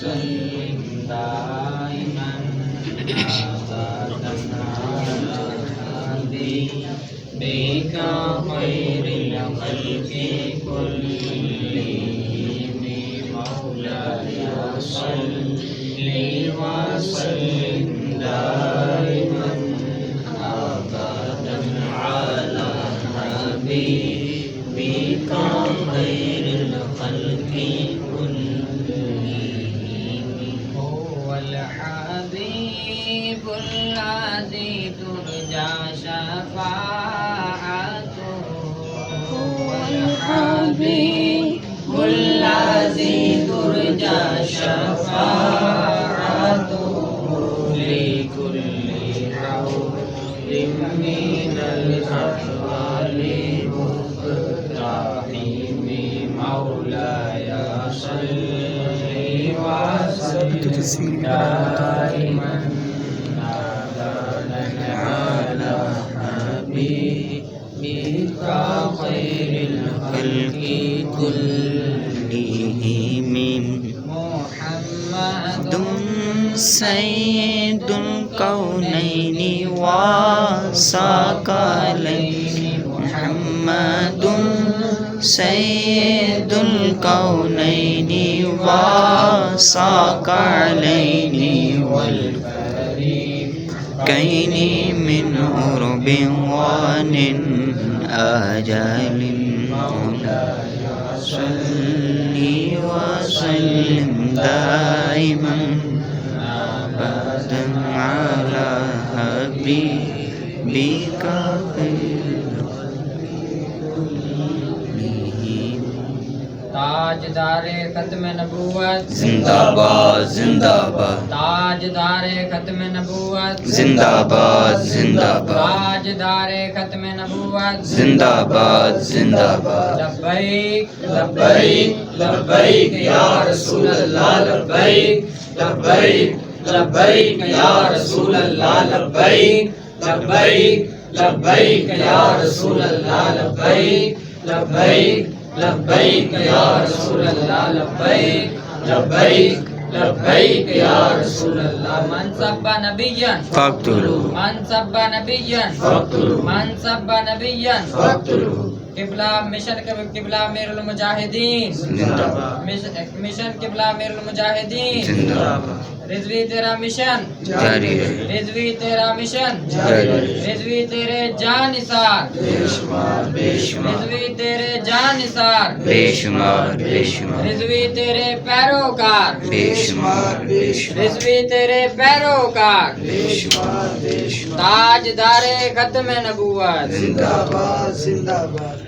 वसल्लिम दाइमन अबदन अला हबीबिका खैरिल खल्क़ि कुल्लिहिम मौलाया सल्लि वसल्लिम दाइमन अबदन अला हबीबिका खैरिल खल्क़ि कुल्लिहिम हुवल हबीबुल लज़ी तुरजा शफ़ाअतुहु हुवल हबीबुल लज़ी तुरजा शफ़ाअतुहु लिकुल्ली हौलिन मिनल अहवालि मुक़्तहिम मौलाया सल्लि वसल्लिम दाइमन अबदन अला हबीबिका खैरिल खल्क़ि कुल्लिहिम मुहम्मदुन सय्यिदुल कौनैनि वसक़लैनि मुहम्मदुन सय्यिदुल कौनैनि वसक़लैनि वल फरीक़ैनि मिन उर्बिन व मिन अजलिन मौलाया सल्लि वसल्लिम दाइमन अबदन अला हबीबिका ताजदारे खत्म नबूवत जिंदाबाद जिंदाबाद ताजदारे खत्म नबूवत जिंदाबाद जिंदाबाद ताजदारे खत्म नबूवत जिंदाबाद जिंदाबाद लब्बैक लब्बैक लब्बैक या रसूल अल्लाह लब्बैक लब्बैक लब्बैक या रसूल अल्लाह लब्बैक लब्बैक लब्बैक या रसूल अल्लाह लब्बैक लब्बैक लब्बैक या रसूल अल्लाह लब्बैक लब्बैक लब्बैक या रसूल अल्लाह मन सब्बा नबिय्यन फक्तुलू मन सब्बा नबिय्यन फक्तुलू मन सब्बा नबिय्यन फक्तुलू किबला मिशन किबला अमीरुल मुजाहिदीन जिंदाबाद मिशन किबला अमीरुल मुजाहिदीन जिंदाबाद रिजवी तेरा मिशन जारी है रिजवी तेरा मिशन जारी है रिजवी तेरे जानिसार बेशुमार बेशुमार रिजवी तेरे जानिसार बेशुमार बेशुमार रिजवी तेरे पैरोकार बेशुमार बेशुमार रिजवी तेरे पैरोकार बेशुमार बेशुमार ताजदारे खत्म नबूवत जिंदाबाद जिंदाबाद